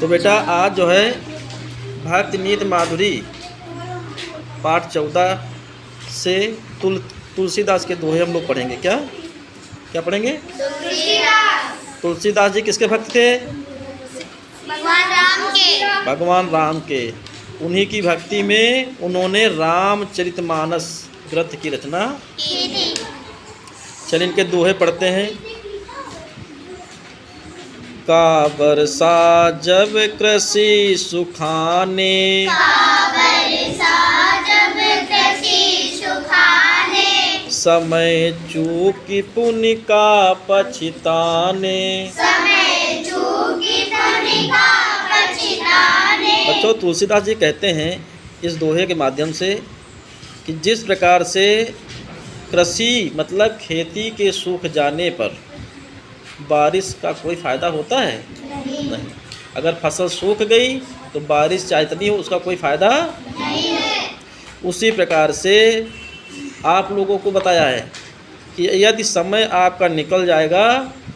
तो बेटा आज जो है भक्ति नीत माधुरी पाठ 14 से तुलसीदास के दोहे हम लोग पढ़ेंगे। क्या क्या पढ़ेंगे? तुलसीदास जी किसके भक्त थे? भगवान राम के। भगवान राम के। उन्हीं की भक्ति में उन्होंने रामचरितमानस ग्रंथ की रचना की थी। चलिए इनके दोहे पढ़ते हैं। का बरसा जब कृषि सुखाने, समय चूकी पुण्य का पछताने। बच्चों, तुलसीदास जी कहते हैं इस दोहे के माध्यम से कि जिस प्रकार से कृषि मतलब खेती के सूख जाने पर बारिश का कोई फ़ायदा होता है? नहीं। अगर फसल सूख गई तो बारिश चाहे इतनी हो उसका कोई फ़ायदा नहीं है। उसी प्रकार से आप लोगों को बताया है कि यदि समय आपका निकल जाएगा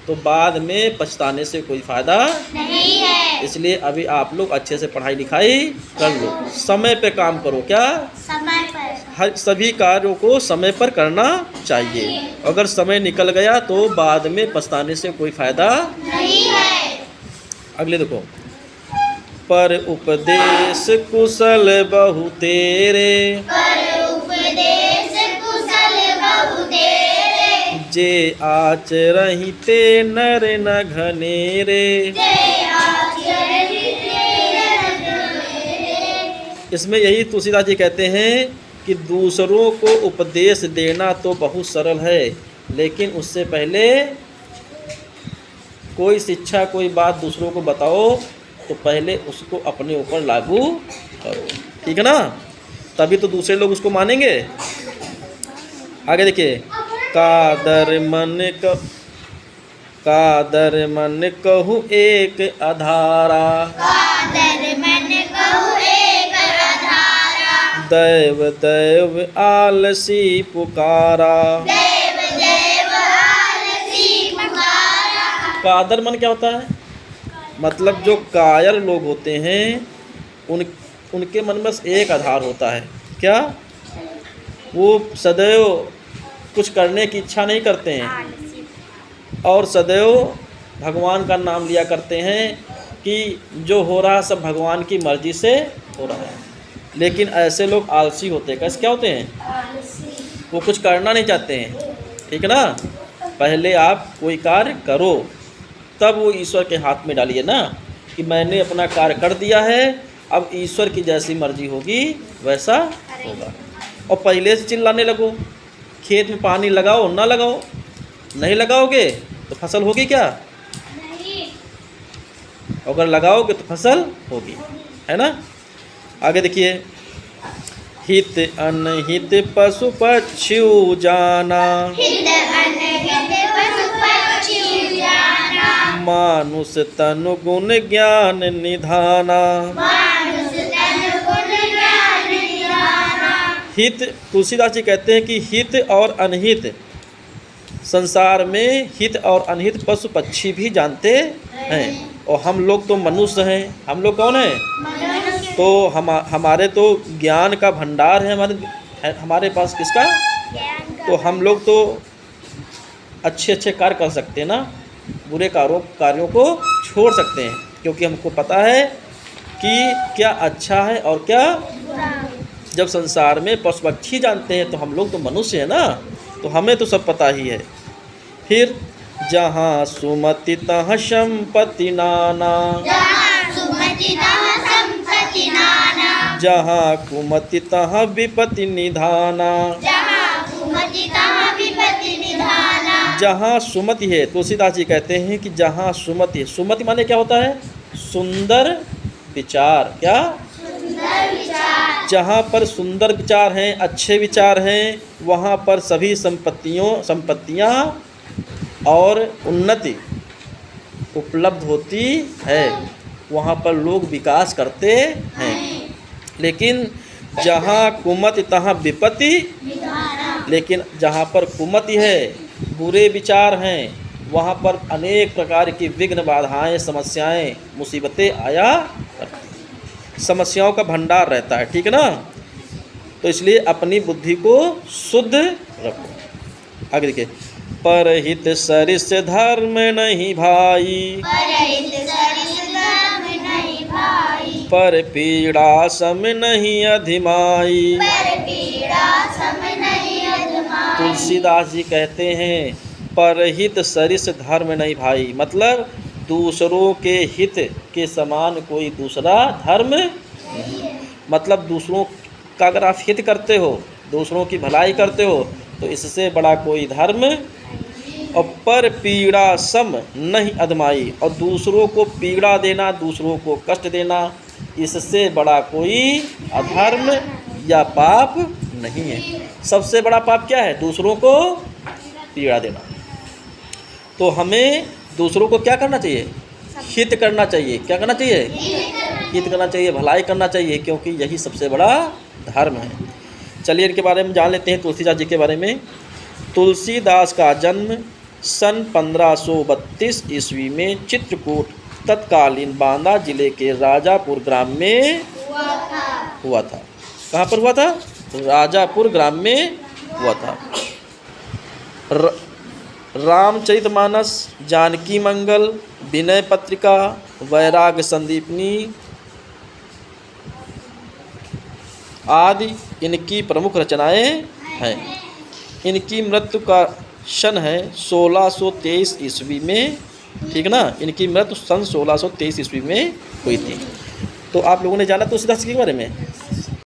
तो बाद में पछताने से कोई फ़ायदा नहीं है। इसलिए अभी आप लोग अच्छे से पढ़ाई लिखाई कर लो, समय पे काम करो। क्या? समय पर। हर सभी कार्यों को समय पर करना चाहिए। अगर समय निकल गया तो बाद में पछताने से कोई फ़ायदा नहीं है। अगले देखो। पर उपदेश कुशल बहु तेरे, जे आचरहि ते नर न घनेरे। इसमें यही तुलसीदास जी कहते हैं कि दूसरों को उपदेश देना तो बहुत सरल है, लेकिन उससे पहले कोई शिक्षा कोई बात दूसरों को बताओ तो पहले उसको अपने ऊपर लागू करो। ठीक है ना? तभी तो दूसरे लोग उसको मानेंगे। आगे देखिए। कादर मन कहूँ एक अधारा, दैव दैव आलसी पुकारा। कादर मन क्या होता है? मतलब जो कायर लोग होते हैं उनके मन में एक आधार होता है। क्या? वो सदैव कुछ करने की इच्छा नहीं करते हैं और सदैव भगवान का नाम लिया करते हैं कि जो हो रहा सब भगवान की मर्जी से हो रहा है। लेकिन ऐसे लोग आलसी होते हैं। कैसे क्या होते हैं? वो कुछ करना नहीं चाहते हैं। ठीक है ना? पहले आप कोई कार्य करो तब वो ईश्वर के हाथ में डालिए ना कि मैंने अपना कार्य कर दिया है, अब ईश्वर की जैसी मर्जी होगी वैसा होगा। और पहले से चिल्लाने लगो। खेत में पानी लगाओ ना लगाओ, नहीं लगाओगे तो फसल होगी क्या? नहीं। अगर लगाओगे तो फसल होगी, है ना? आगे देखिए। हित अनहित पशु पक्षी जाना, मानुष तनु गुण ज्ञान निधाना। हित, तुलसीदास जी कहते हैं कि हित और अनहित, संसार में हित और अनहित पशु पक्षी भी जानते हैं। और हम लोग तो मनुष्य हैं। हम लोग कौन हैं? तो हमारे तो ज्ञान का भंडार है हमारे पास। किसका? तो हम लोग तो अच्छे अच्छे कार्य कर सकते हैं ना, बुरे कार्यों को छोड़ सकते हैं, क्योंकि हमको पता है कि क्या अच्छा है और क्या। जब संसार में पशु पक्षी जानते हैं तो हम लोग तो मनुष्य हैं ना, तो हमें तो सब पता ही है। फिर जहाँ सुमति तहाँ संपत्ति नाना, जहाँ कुमति तहाँ विपत्ति निधाना। जहाँ सुमति है, तुलसीदास जी कहते हैं कि जहाँ सुमति, सुमति माने क्या होता है? सुंदर विचार। क्या? जहाँ पर सुंदर विचार हैं, अच्छे विचार हैं, वहाँ पर सभी संपत्तियाँ और उन्नति उपलब्ध होती है। वहाँ पर लोग विकास करते हैं। लेकिन जहाँ कुमति तहाँ विपत्ति, लेकिन जहाँ पर कुमति है, बुरे विचार हैं, वहाँ पर अनेक प्रकार की विघ्न बाधाएं, समस्याएं, मुसीबतें आया करती, समस्याओं का भंडार रहता है, ठीक है ना। तो इसलिए अपनी बुद्धि को शुद्ध रखो। आगे देखिए, परहित सरिस धर्म नहीं भाई, परहित सरिस धर्म नहीं भाई, पर पीड़ा सम नहीं अधिमाई। पर पीड़ा सम नहीं अधमाई। तुलसीदास जी कहते हैं परहित सरिस धर्म नहीं भाई, मतलब दूसरों के हित के समान कोई दूसरा धर्म नहीं। मतलब दूसरों का अगर आप हित करते हो, दूसरों की भलाई करते हो, तो इससे बड़ा कोई धर्म। और पर पीड़ा सम नहीं अधमाई, और दूसरों को पीड़ा देना, दूसरों को कष्ट देना, इससे बड़ा कोई अधर्म या पाप नहीं है। सबसे बड़ा पाप क्या है? दूसरों को पीड़ा देना। तो हमें दूसरों को क्या करना चाहिए? हित करना चाहिए। क्या करना चाहिए? हित करना चाहिए, भलाई करना चाहिए, क्योंकि यही सबसे बड़ा धर्म है। चलिए इनके बारे में जान लेते हैं, तुलसीदास जी के बारे में। तुलसीदास का जन्म सन 1532 ईस्वी में चित्रकूट तत्कालीन बांदा जिले के राजापुर ग्राम में हुआ था। कहाँ पर हुआ था? राजापुर ग्राम में हुआ था। रामचरितमानस, जानकी मंगल, विनय पत्रिका, वैराग्य संदीपनी आदि इनकी प्रमुख रचनाएं हैं। इनकी मृत्यु का सन है 1623 ईस्वी में, ठीक ना। इनकी मृत्यु सन 1623 ईस्वी में हुई थी। तो आप लोगों ने जाना तुलसीदास के बारे में।